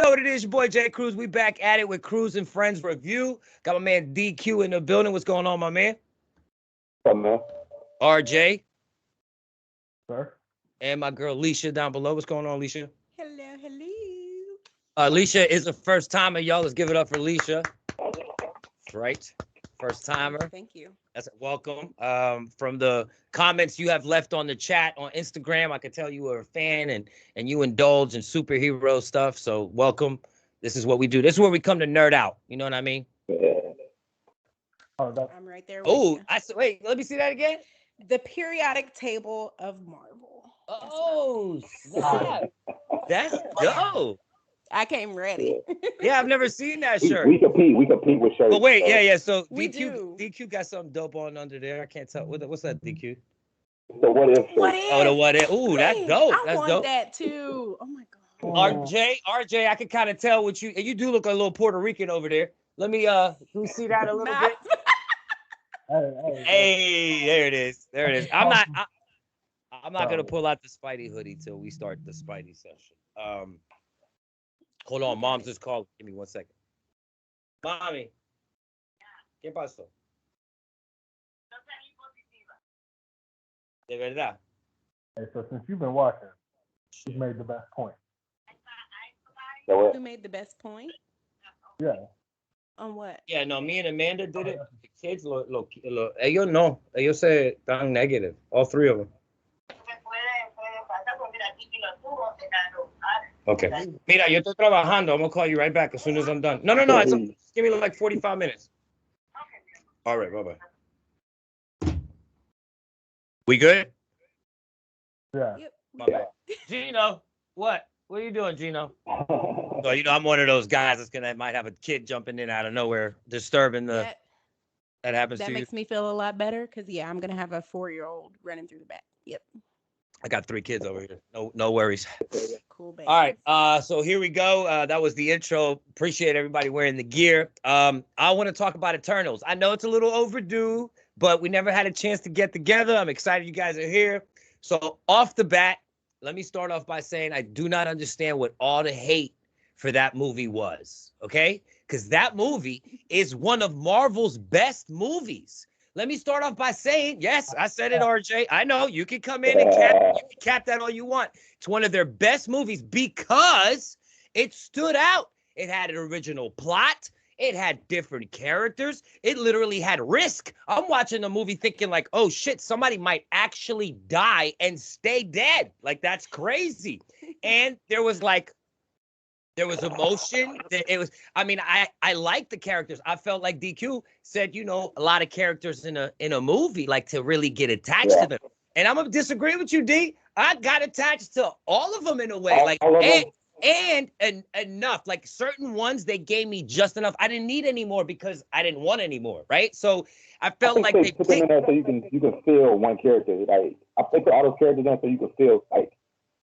know what it is, your boy J-Kruz. We back at it with Cruz and Friends Review. Got my man DQ in the building. What's going on, my man? What's up, man? RJ. Sir? And my girl Alicia down below. What's going on, Alicia? Hello, hello. Alicia is the first timer. Y'all, let's give it up for Alicia. That's right. First timer. Thank you. That's welcome. From the comments you have left on the chat on Instagram, I could tell you were a fan and you indulge in superhero stuff. So welcome. This is what we do. This is where we come to nerd out. You know what I mean? Yeah. I'm right there with Oh, you. wait, let me see that again. The periodic table of Marvel. Oh, snap. That's dope. I came ready. Yeah, I've never seen that We shirt. compete. We compete with shirts. But wait, yeah. So We DQ got something dope on under there. I can't tell. What's that, DQ? So what if? What shirt? if? Oh, the what if? Ooh, that's Dang, dope. I That's want dope. that too. Oh my god. RJ, I can kind of tell what you, and you do look a little Puerto Rican over there. Let me can we see that a little Nah. bit? Hey, there it is. There it is. I'm not gonna pull out the Spidey hoodie till we start the Spidey session. Hold on, mom's just called. Give me 1 second. Mommy, ¿qué pasó? De verdad. Hey, so since you've been watching, who's made the best point? So what? Who made the best point? Yeah. On what? Yeah, no, me and Amanda did it. The kids, ellos no. Ellos se tan negative. All three of them. Okay. Mira, yo estoy trabajando. I'm going to call you right back as soon as I'm done. No. It's, just give me like 45 minutes. All right, bye-bye. We good? Yeah. Yep. My bad. Gino, what? What are you doing, Gino? So, I'm one of those guys might have a kid jumping in out of nowhere, disturbing the... That happens That to you? makes me feel a lot better because I'm gonna have a 4-year-old running through the back. Yep. I got 3 kids over here. No worries. Cool, baby. All right. So here we go. That was the intro. Appreciate everybody wearing the gear. I want to talk about Eternals. I know it's a little overdue, but we never had a chance to get together. I'm excited you guys are here. So off the bat, let me start off by saying I do not understand what all the hate for that movie was. Okay? Because that movie is one of Marvel's best movies. Let me start off by saying, yes, I said it, RJ. I know you can come in and cap that all you want. It's one of their best movies because it stood out. It had an original plot. It had different characters. It literally had risk. I'm watching the movie thinking like, oh shit, somebody might actually die and stay dead. Like, that's crazy. And there was emotion. I like the characters. I felt like DQ said, a lot of characters in a movie, like to really get attached to them. And I'm gonna disagree with you, D. I got attached to all of them in a way, and enough. Like certain ones, they gave me just enough. I didn't need any more because I didn't want any more, right? So I felt like they put them in there so you can feel one character. Like I think all those characters in so you can feel like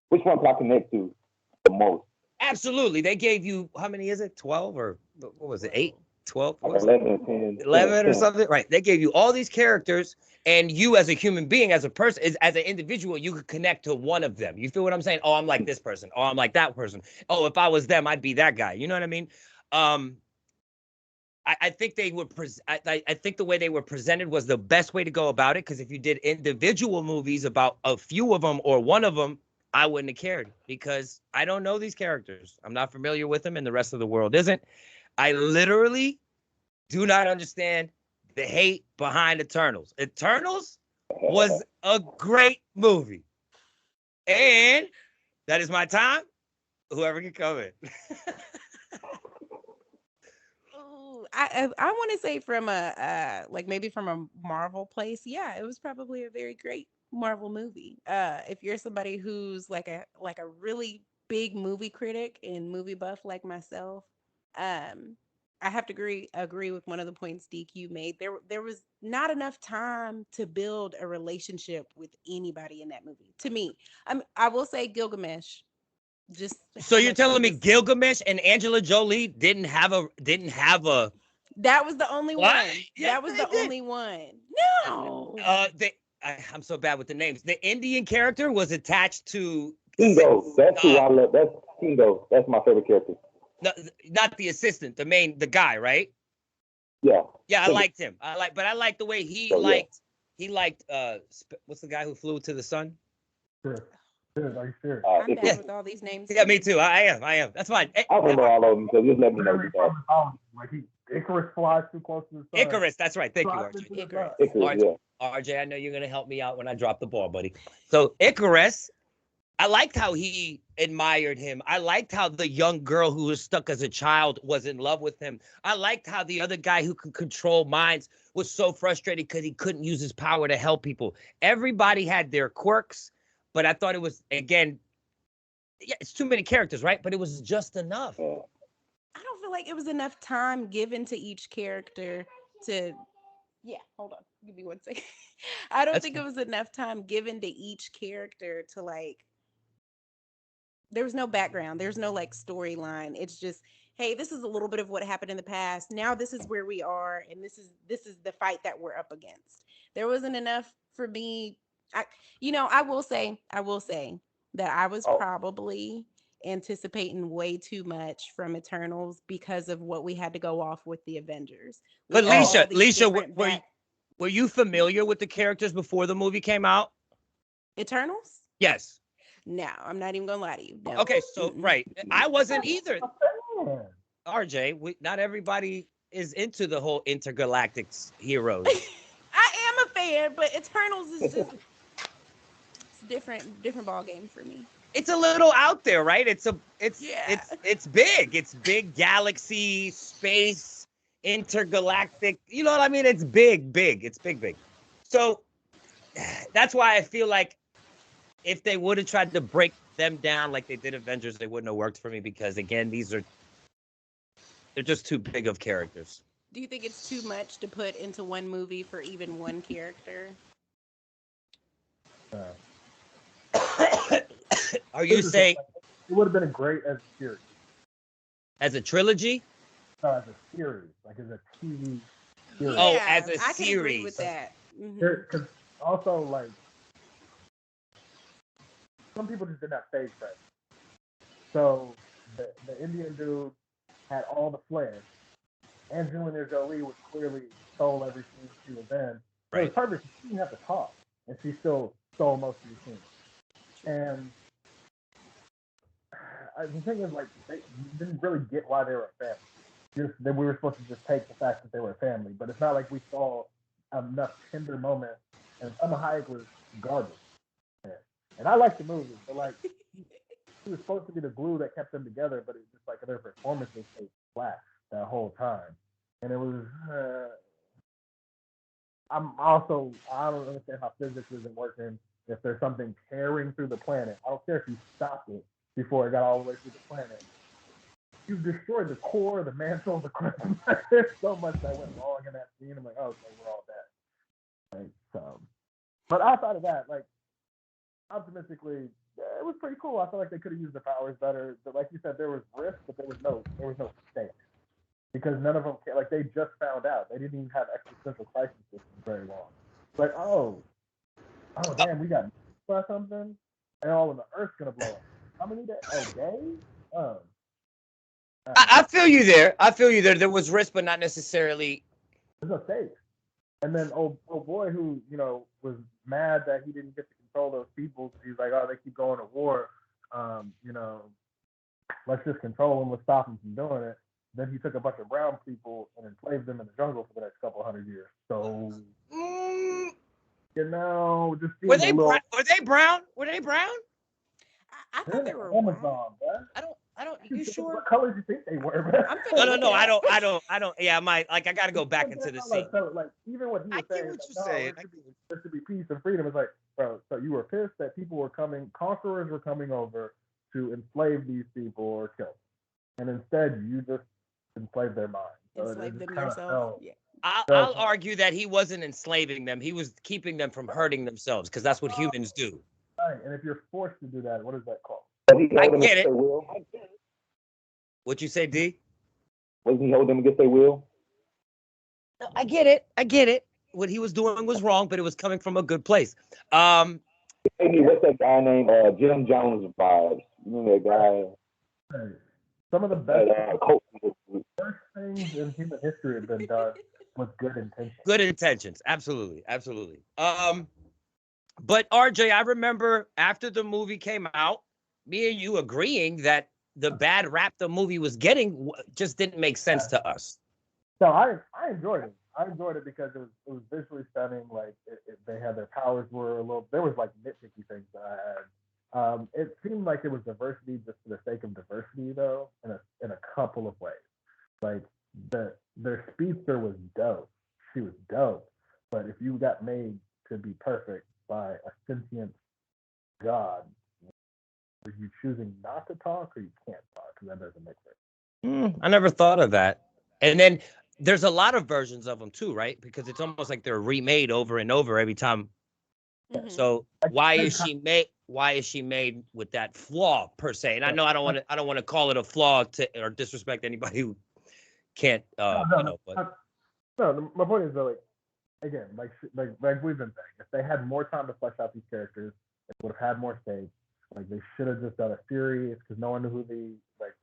which one can I connect to the most. Absolutely. They gave you, how many is it? 12 or what was it? 8, 12? 11, 10, 11 or something? Right. They gave you all these characters, and you as a human being, as a person, as an individual, you could connect to one of them. You feel what I'm saying? Oh, I'm like this person. Oh, I'm like that person. Oh, if I was them, I'd be that guy. You know what I mean? I think they were. I think the way they were presented was the best way to go about it. Because if you did individual movies about a few of them or one of them, I wouldn't have cared because I don't know these characters. I'm not familiar with them and the rest of the world isn't. I literally do not understand the hate behind Eternals. Eternals was a great movie. And that is my time. Whoever can come in. I want to say from maybe from a Marvel place. Yeah, it was probably a very great Marvel movie. If you're somebody who's like a really big movie critic and movie buff like myself, I have to agree with one of the points DQ made. There was not enough time to build a relationship with anybody in that movie. To me, I will say Gilgamesh. So you're telling me Gilgamesh and Angela Jolie didn't have a that was the only what? one. Yes, that was the only one. No. I'm so bad with the names. The Indian character was attached to Kingo. That's who I love. That's Kingo. That's my favorite character. No, not the assistant, the guy, right? Yeah. Yeah, I Think- liked him. But I liked the way he Oh, yeah. liked what's the guy who flew to the sun? Serious. Serious. Are you serious? I'm if bad it's- with all these names. Yeah, too. me too. I am. That's fine. I don't remember all of them, so just let me know. Literally from mythology. Like Icarus flies too close to the sun. Icarus, that's right. Thank you, Flies RJ. into the Icarus. sun. Icarus, yeah. RJ, I know you're gonna help me out when I drop the ball, buddy. So Icarus, I liked how he admired him. I liked how the young girl who was stuck as a child was in love with him. I liked how the other guy who could control minds was so frustrated because he couldn't use his power to help people. Everybody had their quirks, but I thought it was, again, yeah, it's too many characters, right? But it was just enough. Yeah. I don't feel like it was enough time given to each character to. Yeah, hold on. Give me one second. I don't That's think fine. it was enough time given to each character to like. There was no background. There's no like storyline. It's just, hey, this is a little bit of what happened in the past. Now this is where we are, and this is the fight that we're up against. There wasn't enough for me. I will say that I was Oh. probably anticipating way too much from Eternals because of what we had to go off with the Avengers. We But had all these Leisha, different were you familiar with the characters before the movie came out? Eternals? Yes. No, I'm not even gonna lie to you. No. Okay, so Mm-mm. right, I wasn't either. Man. RJ, not everybody is into the whole intergalactic heroes. I am a fan, but Eternals is just it's a different ball game for me. It's a little out there, right? It's Yeah. it's big. It's big galaxy, space, intergalactic. You know what I mean? It's big. It's big. So that's why I feel like if they would have tried to break them down like they did Avengers, they wouldn't have worked for me because again, they're just too big of characters. Do you think it's too much to put into one movie for even one character? Are you This is saying it would have been a great as a series. as a trilogy? No, as a series, like as a TV series. Oh, as a I can agree with series. that. Mhm. Because also like some people just did not stage presence. So the Indian dude had all the flair. Angelina Jolie was clearly stole every scene she was in. It was Right. perfect. She didn't have to talk, and she still stole most of the scenes. And the thing is, like, they didn't really get why they were a family. Just that we were supposed to just take the fact that they were a family, but it's not like we saw enough tender moments. And Salma Hayek was garbage. And I liked the movie, but like, she was supposed to be the glue that kept them together, but it's just like their performances stayed flat that whole time. And it was, I don't understand how physics isn't working. If there's something tearing through the planet, I don't care if you stopped it before it got all the way through the planet. You've destroyed the core, the mantle, the crystal. There's so much that went wrong in that scene. I'm like, oh, okay, we're all dead. Like, so, but outside of that, like, optimistically, yeah, it was pretty cool. I feel like they could have used the powers better. But like you said, there was risk, but there was no stake because none of them like they just found out. They didn't even have existential crisis systems very long. Like, oh damn, we got something, and all of the Earth's gonna blow up. How many days? Oh, days? I feel you there. There was risk, but not necessarily. There's no stakes. And then old boy who was mad that he didn't get to control those people. He's like, oh, they keep going to war. Let's just control them. Let's stop them from doing it. Then he took a bunch of brown people and enslaved them in the jungle for the next couple hundred years. So just Were they brown? Were they brown? I thought they were Amazon, man. I don't. You sure? What colors do you think they were, man? No. I don't. Yeah, I gotta go back into the scene. Like even what he was saying, what you're saying. There should be peace and freedom. It's like, bro, so you were pissed that people were coming, conquerors were coming over to enslave these people or kill them. And instead you just enslaved their minds. So enslave them yourself. Yeah. I'll argue that he wasn't enslaving them. He was keeping them from hurting themselves because that's what humans do. Right. And if you're forced to do that, what is that called? I get it. What you say, D? Wasn't he holding them against their will? No, I get it. What he was doing was wrong, but it was coming from a good place. What's that guy named Jim Jones vibes? You know that guy? some of the best Coach. worst things in human history have been done with good intentions. Good intentions, absolutely. But RJ, I remember after the movie came out, me and you agreeing that the bad rap the movie was getting just didn't make sense to us. So I enjoyed it. I enjoyed it because it was visually stunning. Like they had their powers were a little. There was like nitpicky things that I had. It seemed like it was diversity just for the sake of diversity, though, in a couple of ways. Like their speedster was dope. She was dope. But if you got made to be perfect by a sentient god, are you choosing not to talk or you can't talk? Because that doesn't make sense. I never thought of that. And then there's a lot of versions of them too, right? Because it's almost like they're remade over and over every time. Mhm. So why is she made with that flaw per se? And I know I don't want to call it a flaw or disrespect anybody who can't but No, my point is that, like, again, like we've been saying, if they had more time to flesh out these characters, it would have had more stakes. Like, they should have just done a series because no one knew who the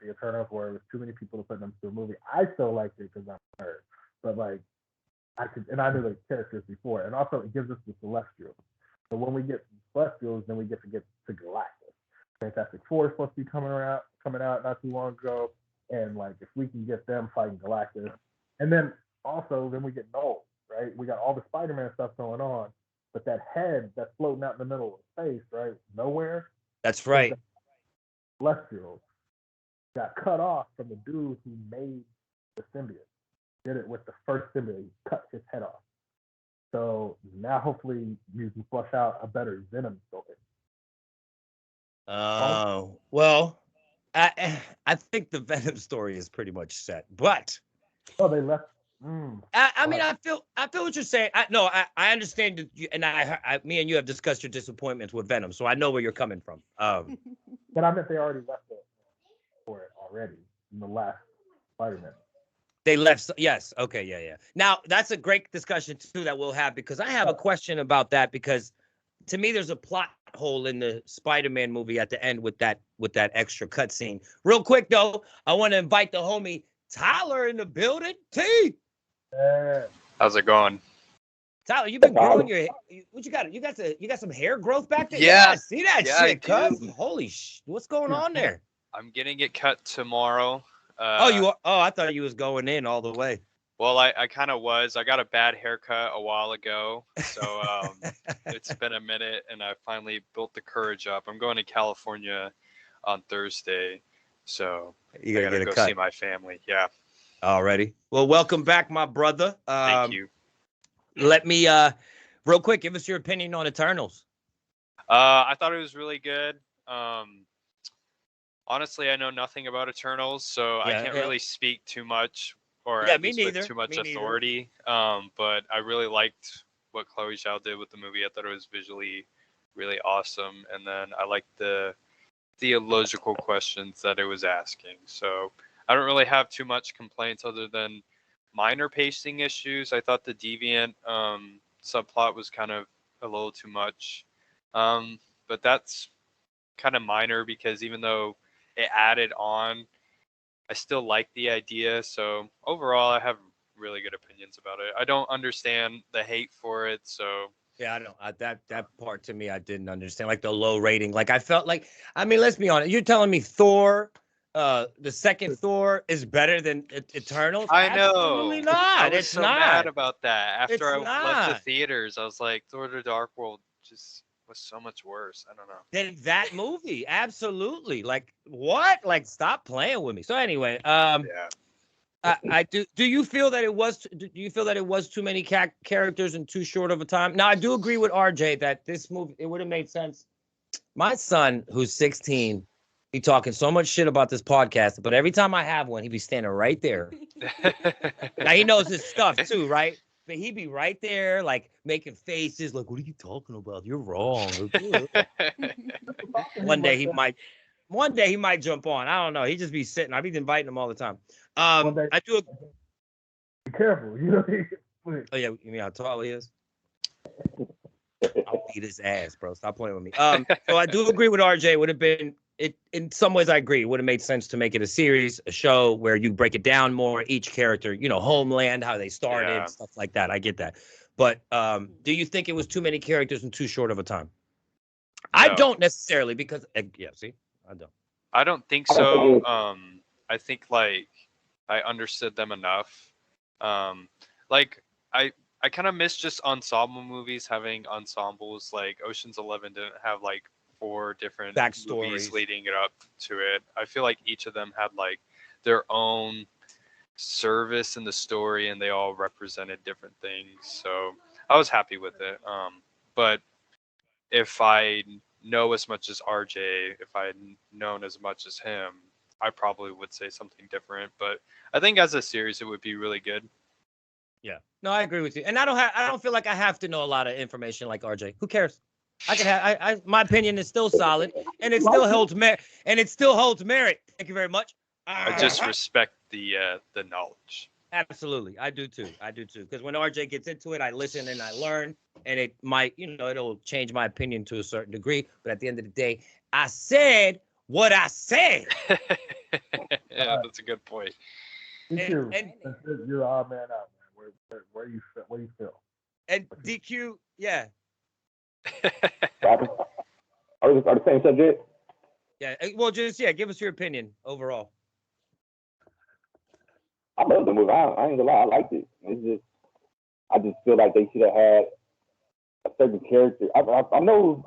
Eternals were. It was too many people to put them to a movie. I still liked it because I'm a nerd, but like I knew the characters before, and also it gives us the Celestials. So when we get Celestials, then we get to Galactus. Fantastic Four is supposed to be coming out not too long ago, and like if we can get them fighting Galactus, and then also then we get Null, right? We got all the Spider-Man stuff going on, but that head that's floating out in the middle of space, right? Nowhere. that's right. Celestials got cut off from the dude who made the symbiote. Did it with the first symbiote. He cut his head off. So now hopefully you can flush out a better Venom story. Oh, well, I think the Venom story is pretty much set, but they left. I mean, I feel what you're saying. I understand that and me and you have discussed your disappointments with Venom, so I know where you're coming from. But I meant they already left it for it already in the last Spider-Man. They left. Yes. Okay. Yeah. Now that's a great discussion too that we'll have because I have a question about that because to me there's a plot hole in the Spider-Man movie at the end with that extra cutscene. Real quick though, I want to invite the homie Tyler in the building. T. How's it going? Tyler, you've been growing your. What you got? You got some hair growth back there. Yeah. See that shit, cuz. Holy what's going on there? I'm getting it cut tomorrow. I thought you was going in all the way. Well, I kind of was. I got a bad haircut a while ago, so it's been a minute, and I finally built the courage up. I'm going to California on Thursday, so You gotta I gotta go see my family. Yeah. Already. Well, welcome back, my brother. Thank you. Let me real quick give us your opinion on Eternals. I thought it was really good. Honestly, I know nothing about Eternals, so I can't really speak too much, or at least with too much authority. But I really liked what Chloe Zhao did with the movie. I thought it was visually really awesome, and then I liked the theological questions that it was asking. So I don't really have too much complaints other than minor pacing issues. I thought the deviant subplot was kind of a little too much, but that's kind of minor because even though it added on, I still like the idea. So overall, I have really good opinions about it. I don't understand the hate for it. So yeah, I don't. That part to me, I didn't understand. Like the low rating. Like I felt like, I mean, let's be honest. You're telling me Thor, the second Thor, is better than Eternals? I know. Absolutely not. I was it's so not. mad about that. After It's I left the not. theaters, I was like, Thor: The Dark World just was so much worse. I don't know. Than that movie. Absolutely. Like what? Like stop playing with me. So anyway, Yeah. I do. Do you feel that it was? Do you feel that it was too many characters in too short of a time? Now I do agree with RJ that this movie it would have made sense. My son, who's 16, be talking so much shit about this podcast, but every time I have one, he be standing right there. Now he knows his stuff too, right? But he be right there, like making faces, like, "What are you talking about? You're wrong." One day he might jump on. I don't know. He just be sitting. I be inviting him all the time. I do. Be careful, you know. Oh yeah, you mean how tall he is? I'll beat his ass, bro. Stop playing with me. So I do agree with RJ. It would have been in some ways I agree. It would have made sense to make it a series, a show where you break it down more, each character, homeland, how they started, stuff like that. I get that. But do you think it was too many characters in too short of a time? No. I don't necessarily, because see, I don't. I don't think so. I think like I understood them enough. Like I kind of miss just ensemble movies having ensembles. Like Ocean's 11 didn't have like 4 different movies leading it up to it. I feel like each of them had like their own service in the story, and they all represented different things. So I was happy with it. But if I know as much as RJ, if I had known as much as him, I probably would say something different. But I think as a series, it would be really good. Yeah, no, I agree with you, and I don't feel like I have to know a lot of information like RJ. Who cares? I can have. My opinion is still solid, and it still holds merit. Thank you very much. I just respect the knowledge. Absolutely, I do too. Because when RJ gets into it, I listen and I learn, and it might, it'll change my opinion to a certain degree. But at the end of the day, I said what I said. Yeah, that's a good point. DQ, you're odd man out, man. Where you feel? And DQ, yeah. Are the same subject? Yeah. Well, give us your opinion overall. I love the movie. I ain't gonna lie, I liked it. I just feel like they should have had a certain character. I know.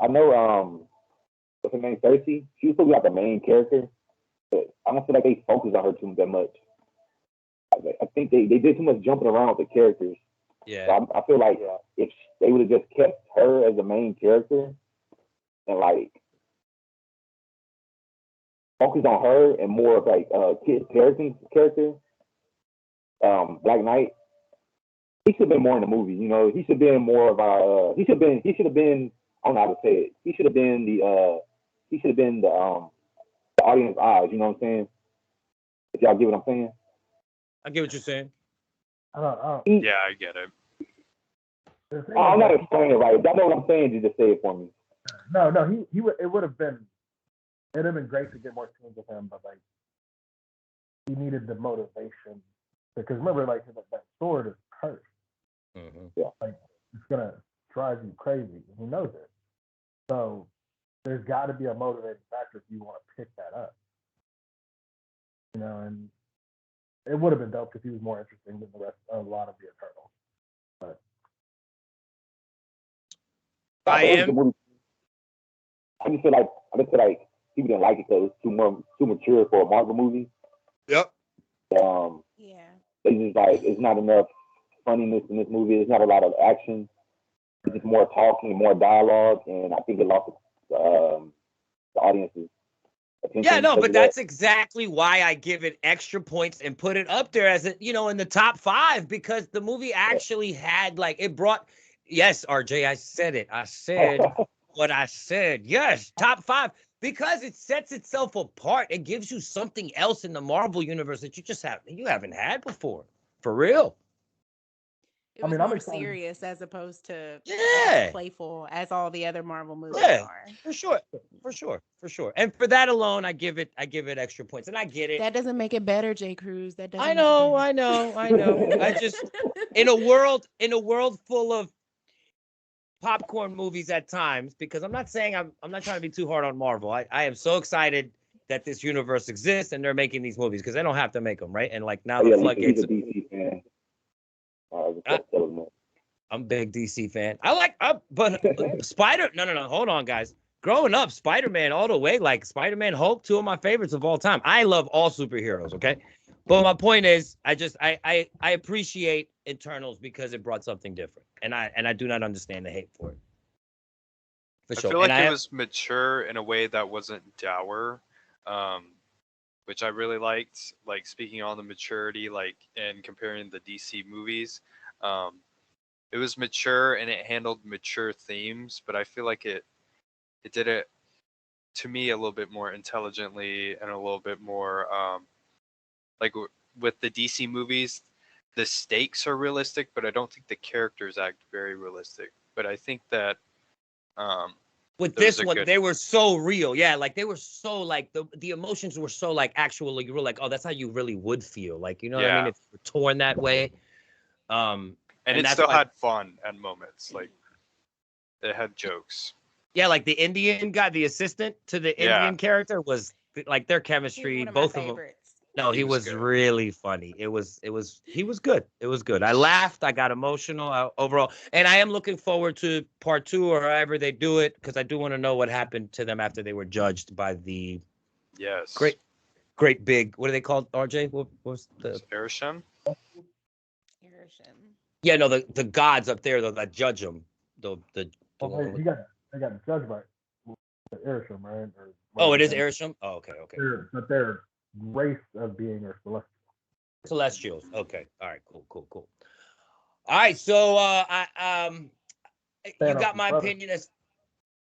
What's her name? Cersei. She was supposed to be like the main character, but I don't feel like they focused on her too much. I think they did too much jumping around with the characters. Yeah. So I feel like if they would have just kept her as the main character and like focused on her and more of like Kit Harington's character, Black Knight, he should have been more in the movie. He should have been more of our. He should have been. I don't know how to say it. He should have been the. He should have been the audience eyes. You know what I'm saying? If y'all get what I'm saying. I get what you're saying. Yeah, I get it. I'm not explaining it right. Y'all know what I'm saying? You just say it for me. No. It would have been. It'd have been great to get more scenes with him, but like, he needed the motivation. Because remember, like that sword is cursed. Mm-hmm. Yeah. Like it's gonna drive you crazy. He knows it. So there's got to be a motivating factor if you want to pick that up. And it would have been dope if he was more interesting than the rest of a lot of the Eternals. But I just feel like people didn't like it because it was too mature for a Marvel movie. Yep. Yeah. It's just like it's not enough funniness in this movie. There's not a lot of action. It's just more talking, more dialogue, and I think it lost the audience's attention. Yeah, no, but that's exactly why I give it extra points and put it up there as in the top 5, because the movie actually had it brought. Yes, RJ, I said it. I said what I said. Yes, top 5. Because it sets itself apart. It gives you something else in the Marvel universe that you haven't had before. For real. It was more serious as opposed to playful as all the other Marvel movies are. For sure. And for that alone, I give it extra points. And I get it. That doesn't make it better, J-Kruz. That doesn't. I know. I just in a world full of popcorn movies at times, because I'm not saying I'm not trying to be too hard on Marvel. I am so excited that this universe exists and they're making these movies because they don't have to make them, right? And now the floodgates. He's a DC fan. I'm a big DC fan. But Spider. No. Hold on, guys. Growing up, Spider-Man all the way. Like Spider-Man, Hulk, 2 of my favorites of all time. I love all superheroes. Okay, but my point is, I appreciate Eternals because it brought something different, and I do not understand the hate for it. I feel like it was mature in a way that wasn't dour, which I really liked. Like speaking on the maturity, and comparing the DC movies, it was mature and it handled mature themes, but I feel like it did it to me a little bit more intelligently and a little bit more with the DC movies, the stakes are realistic, but I don't think the characters act very realistic. But I think that With this one, they were so real. Yeah, like they were so like the emotions were so like actual. You were like, oh, that's how you really would feel. Like, you know what I mean? If you're torn that way. And it still had fun at moments. Like it had jokes. Yeah, like the Indian guy, the assistant to the Indian character was like their chemistry. Both of them. No, he was really funny. He was good. It was good. I laughed. I got emotional overall. And I am looking forward to part 2 or however they do it, because I do want to know what happened to them after they were judged by the great big, what are they called, RJ? What was the Erisham? Yeah, no, the gods up there that judge them. They got judged by Erisham, right? It is Erisham? Oh, okay. But they're race of being or celestials. Okay. All right. Cool. All right. So you got my opinion as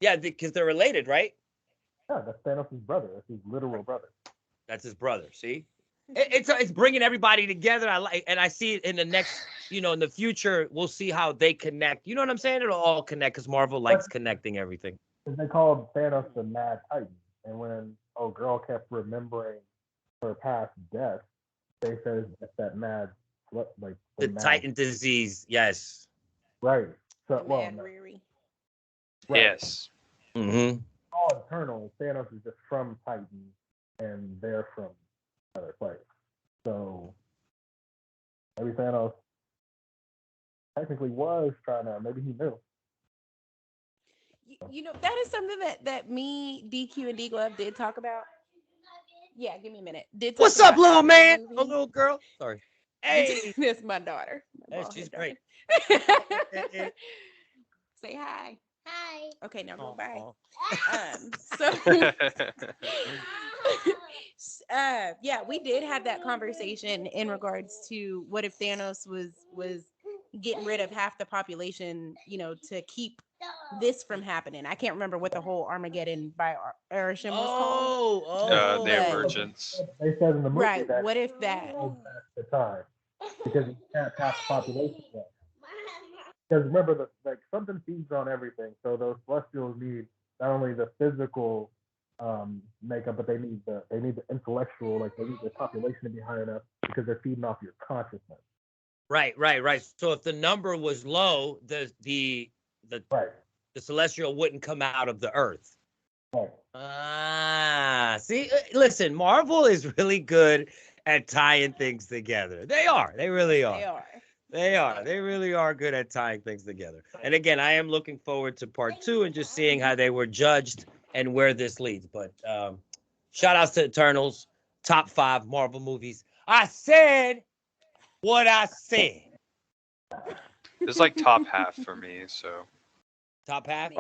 because they're related, right? Yeah, that's Thanos' brother. That's his literal brother. That's his brother. See, it's bringing everybody together. I see it in the next, in the future, we'll see how they connect. You know what I'm saying? It'll all connect because Marvel likes connecting everything. They called Thanos the Mad Titan, and when girl kept remembering her past death, they said that mad, like the Titan disease. Yes. Right. So Right. Yes. Mm-hmm. All Eternal. Thanos is just from Titan, and they're from another place. So maybe Thanos technically was trying to. Maybe he knew. That is something that me, DQ, and D Glove did talk about. Yeah, give me a minute. What's up, little man? Oh, little girl. Sorry. Hey, that's my daughter. She's great. Say hi. Hi. Okay, now go bye. We did have that conversation in regards to what if Thanos was getting rid of half the population, to keep this from happening. I can't remember what the whole Armageddon by Erisham was called. The Emergence. They said in the movie that what if that the time because you can't half the population yet. Because remember, something feeds on everything. So those celestials need not only the physical makeup, but they need the intellectual. Like they need the population to be high enough because they're feeding off your consciousness. Right. So if the number was low, the celestial wouldn't come out of the earth. Right. See, listen, Marvel is really good at tying things together. They are. They really are. They really are good at tying things together. And again, I am looking forward to part 2 and just seeing how they were judged and where this leads. But shout outs to Eternals, top 5 Marvel movies. I said what I said. It's like top half for me, so. Top half?